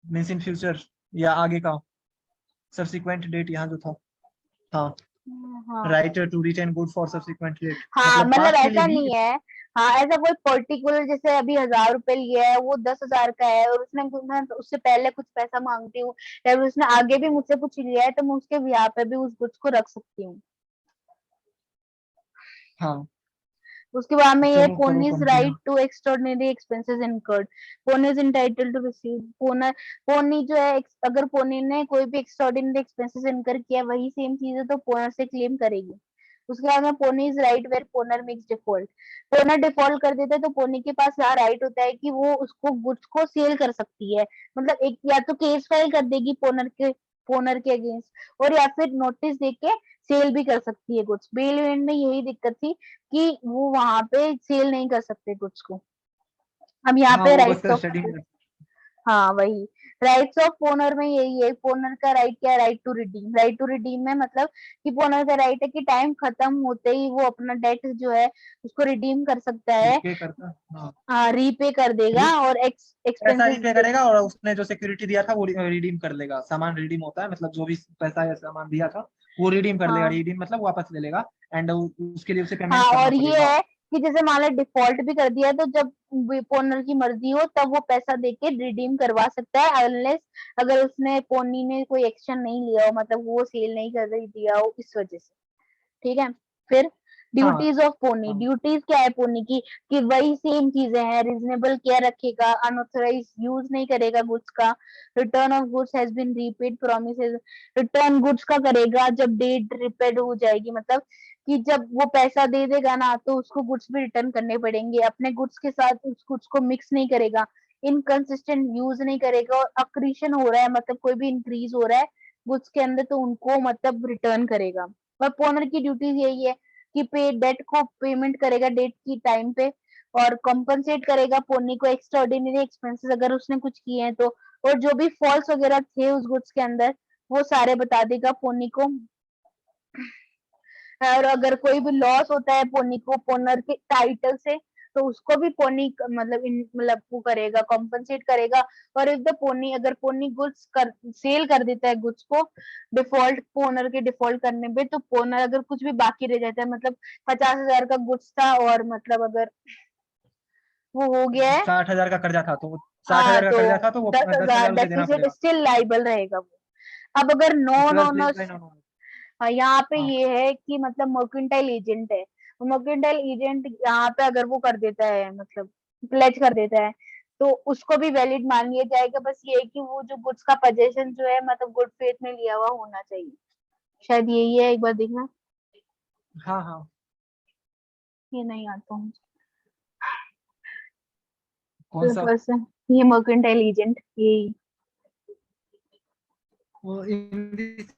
मीन्स इन फ्यूचर, या आगे का। सब्सिक्वेंट डेट यहाँ जो था। हाँ, हाँ right to retain good for subsequent debt, हाँ, मतलब मतलब पास्ट के लिए ऐसा भी। नहीं है। हाँ, ऐसा कोई पर्टिकुलर, जैसे अभी 1,000 रुपए लिया है वो 10,000 का है और मैं उससे पहले कुछ पैसा मांगती हूँ, या फिर उसने आगे भी मुझसे कुछ लिया है तो मैं उसके ब्याह पे भी उस गुड्स को रख सकती हूँ। हाँ, उसके बाद में ये चलो करो pawnee's continue. Right to extraordinary expenses incurred, pawnee is entitled to receive, pawnor, pawnee जो है अगर पोनी ने कोई भी एक्स्ट्राऑर्डिनरी एक्सपेंसेस इनकर किया वही सेम चीज है तो पोनर से क्लेम करेगी। उसके बाद में pawnee is right where pawnor makes default, pawnor default कर देता है तो पोनी के पास यहाँ राइट होता है कि वो उसको गुड्स को सेल कर सकती है, मतलब एक या तो केस फाइल कर देगी पोनर के अगेंस्ट, और या फिर नोटिस देके सेल भी कर सकती है गुड्स। बेलमेंट में यही दिक्कत थी कि वो वहां पे सेल नहीं कर सकते गुड्स को। अब यहाँ हाँ, पे वो बस राइट्स ऑफ, स्टडी में। हाँ वही, राइट्स ऑफ ओनर में यही है। ओनर का राइट क्या है, right to redeem, right to redeem में मतलब कि ओनर का राइट है कि टाइम खत्म होते ही वो अपना डेट जो है उसको रिडीम कर सकता है, रीपे करता, हाँ। रीपे कर देगा और पैसा एक्सपेंसेस रीपे जो। करेगा और उसने जो सिक्योरिटी दिया था वो रिडीम कर लेगा। सामान रिडीम होता है, मतलब जो भी पैसा या सामान दिया था वो रिडीम कर लेगा। हाँ रिडीम मतलब वापस ले लेगा। एंड उसके लिए उसे हाँ, पेमेंट करना और ये पड़ेगा। है कि जैसे मान लो डिफॉल्ट भी कर दिया तो जब ओनर की मर्जी हो तब वो पैसा देके रिडीम करवा सकता है, अनलेस अगर उसने पोनी ने कोई एक्शन नहीं लिया हो, मतलब वो सेल नहीं कर रही दिया हो इस वजह से, ठीक है। फिर हाँ, ड्यूटीज ऑफ पोनी, हाँ, ड्यूटीज क्या है पोनी की, कि वही सेम चीजें हैं, रीजनेबल केयर रखेगा, अनऑथराइज यूज नहीं करेगा गुड्स का, return of goods has been repaid promises, return goods का करेगा जब डेट रिपेड हो जाएगी, मतलब कि जब वो पैसा दे देगा ना तो उसको गुड्स भी रिटर्न करने पड़ेंगे, अपने गुड्स के साथ उस गुड्स को मिक्स नहीं करेगा, इनकंसिस्टेंट यूज नहीं करेगा, और अक्रीशन हो रहा है मतलब कोई भी इंक्रीज हो रहा है गुड्स के अंदर तो उनको मतलब रिटर्न करेगा। और पोनर की ड्यूटीज यही है कि पे डेट को पेमेंट करेगा डेट की टाइम पे, और कॉम्पनसेट करेगा पोनी को एक्स्ट्रा ऑर्डिनरी एक्सपेंसेस अगर उसने कुछ किए हैं तो, और जो भी फॉल्स वगैरह थे उस गुड्स के अंदर वो सारे बता देगा पोनी को। और अगर कोई भी लॉस होता है पोनी को पोनर के टाइटल से तो उसको भी पोनी मतलब वो करेगा, कॉम्पनसेट करेगा। और इफ द पोनी, अगर पोनी गुड्स सेल कर देता है गुड्स को डिफॉल्ट, पोनर के डिफॉल्ट करने पे, तो पोनर अगर कुछ भी बाकी रह जाता है, मतलब 50,000 का गुड्स था और मतलब अगर वो हो गया है, 60,000 का कर्जा था तो, साठ हाँ हजार का तो कर्जा था तो वो दस दस हजार हजार उसे देना डेप्रिसिएट पड़ेगा। स्टिल लाइबल रहेगा वो। अब अगर no no twelfth no, place by no. हाँ, यहाँ पे हाँ ये है कि मतलब मर्केंटाइल एजेंट है, मर्केंटाइल एजेंट यहाँ पे अगर वो कर देता है, मतलब प्लेज कर देता है, तो उसको भी वैलिड मान लिया जाएगा। बस ये है कि वो जो गुड्स का पोजेशन जो है मतलब गुड फेथ में लिया हुआ होना चाहिए, शायद यही है, एक बार देखना। हाँ हाँ। ये नहीं आता हूँ कौन सा? पर्सन, ये मर्केंटाइल एजेंट यही। वो in this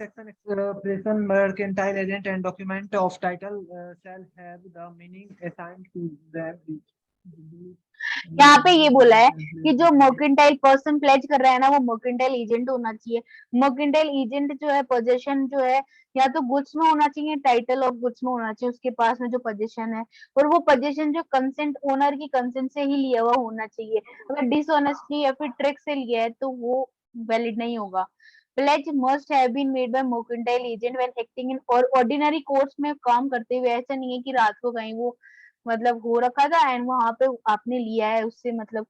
section expression mercantile agent and document of title shall have the meaning assigned to them. यहाँ पे ये बोला है कि जो मर्केंटाइल पर्सन प्लेज कर रहा है ना, वो मर्केंटाइल एजेंट होना चाहिए। मर्केंटाइल एजेंट जो है पोजीशन जो है या तो गुड्स में होना चाहिए, टाइटल ऑफ गुड्स में होना चाहिए, उसके पास में जो पोजीशन है, और वो पोजीशन जो कंसेंट, ओनर की कंसेंट से ही लिया हुआ होना चाहिए। अगर डिसऑनेस्टली या फिर ट्रिक से लिया है तो वो वैलिड नहीं होगा। pledge must have been made by mercantile agent when acting in और ऑर्डिनरी कोर्स में काम करते हुए। ऐसा नहीं है कि रात को कहीं वो मतलब हो रखा था एंड वहां पे आपने लिया है उससे, मतलब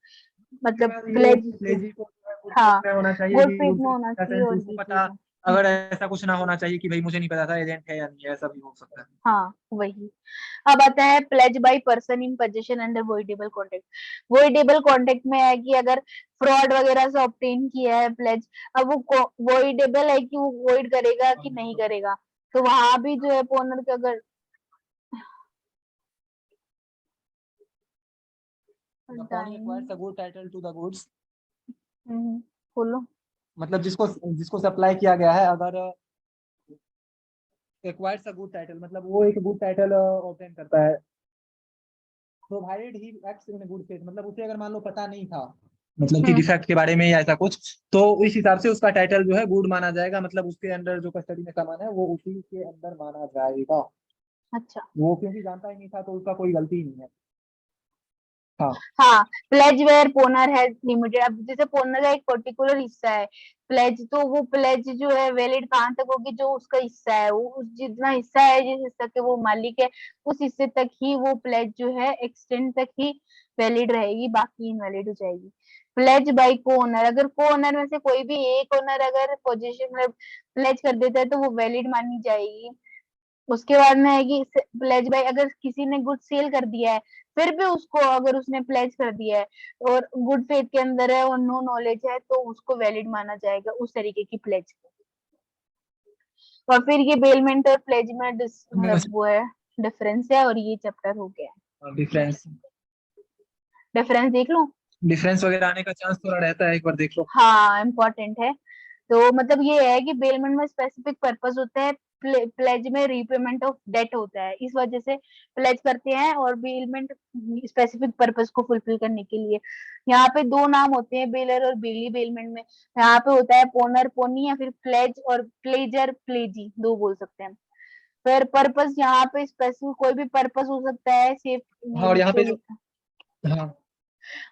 ये प्लेज। प्लेजी को जो है गुड फेथ हाँ, में होना चाहिए गुड कि फेथ में होना चाहिए उसे और उसको ये पता, चीज है। अगर ऐसा कुछ ना होना चाहिए कि भाई मुझे नहीं पता था एजेंट है या नहीं है, ऐसा भी हो सकता है। हाँ वही। अब आता है pledge by person in position under voidable contract. Voidable contract में है कि अगर फ्रॉड वगैरह से ऑब्टेन किया है प्लेज, अब वो वॉइडेबल है कि वो वॉइड करेगा कि नहीं करेगा। तो वहां भी जो है ओनर के अगर The party time, acquires a good title to the goods, बोलो। मतलब जिसको जिसको सप्लाई किया गया है, अगर एक्वायर्स अ गुड टाइटल मतलब वो एक गुड टाइटल ऑब्टेन करता है, provided he acts in good faith, मतलब उसे अगर मान लो पता नहीं था मतलब कि हम्म डिफेक्ट के बारे में या ऐसा कुछ, तो इस हिसाब से उसका टाइटल जो है गुड माना जाएगा, मतलब उसके अंडर जो कस्टडी में सामान है वो उसी के अंदर माना जाएगा। अच्छा। वो क्योंकि जानता ही नहीं था तो उसका कोई गलती ही नहीं है। हाँ हाँ, प्लेज वेयर पोनर हैज लिमिटेड। अब जैसे पोनर का एक पर्टिकुलर हिस्सा है प्लेज, तो वो प्लेज जो है वैलिड कहाँ तक होगी, जो उसका हिस्सा है, वो उस जितना हिस्सा है, जिस हिस्सा के वो मालिक है, उस हिस्से तक ही वो प्लेज जो है एक्सटेंड तक ही वैलिड रहेगी, बाकी इनवैलिड हो जाएगी। प्लेज बाय को ओनर, अगर को ओनर में से कोई भी एक ओनर अगर पोजीशन में प्लेज कर देता है तो वो वैलिड मानी जाएगी। उसके बाद में है कि प्लेज बाय, अगर किसी ने गुड सेल कर दिया है फिर भी उसको, अगर उसने प्लेज कर दिया है और गुड फेथ के अंदर है और नो नॉलेज है, तो उसको वैलिड माना जाएगा उस तरीके की प्लेज को। और फिर ये बेलमेंट और प्लेज में मतलब वो है, डिफरेंस है, और ये चैप्टर हो गया। डिफरेंस, डिफरेंस देख लो। डिफरेंस वगैरह आने का चांस थोड़ा रहता है, एक बार देख लो। हाँ, इम्पोर्टेंट है। तो मतलब ये है कि बेलमेंट में स्पेसिफिक पर्पस होता है, प्लेज में रीपेमेंट ऑफ डेट होता है, इस वजह से प्लेज करते हैं, और बेलमेंट स्पेसिफिक पर्पस को फुलफिल करने के लिए। यहाँ पे दो नाम होते हैं, बेलर और बेली बेलमेंट में। यहाँ पे होता है पोनर पोनी, या फिर प्लेज और प्लेजर प्लेजी, दो बोल सकते हैं। फिर पर्पस, यहाँ पे स्पेसिफिक कोई भी पर्पस हो सकता है, सेफ हाँ और यहाँ जो पे जो, लिखा, हाँ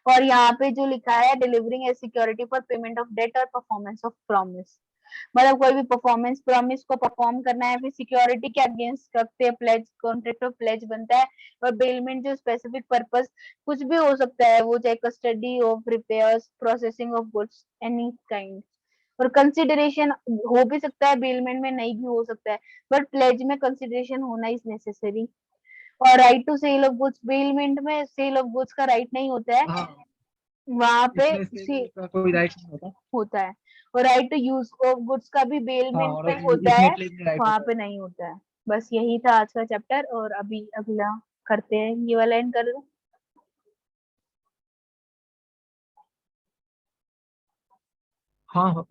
और यहाँ पे जो लिखा है delivering a security for payment of debt और परफॉर्मेंस ऑफ प्रॉमिस, मतलब कोई भी परफॉर्मेंस प्रॉमिस को परफॉर्म करना है, फिर सिक्योरिटी के अगेंस्ट रखते हैं प्लेज, कॉन्ट्रैक्ट ऑफ प्लेज बनता है। और बेलमेंट जो स्पेसिफिक पर्पस कुछ भी हो सकता है, वो चाहे custody of repairs, processing of goods, any kind. और कंसिडरेशन हो भी सकता है बेलमेंट में, नहीं भी हो सकता है, बट प्लेज में कंसिडरेशन होना इज नेसेसरी। और right to sale of goods, bailment में सेल ऑफ गुड्स का राइट नहीं होता है, हाँ, वहां पे इसमें का कोई राइट नहीं होता। होता है। और right to use of goods का भी हाँ बेलमेंट और में होता इसमें है, प्लेज में राइट वहां होता है। पे नहीं होता है। बस यही था आज का चैप्टर, और अभी अगला करते हैं, ये वाला एंड कर दो। हाँ हाँ।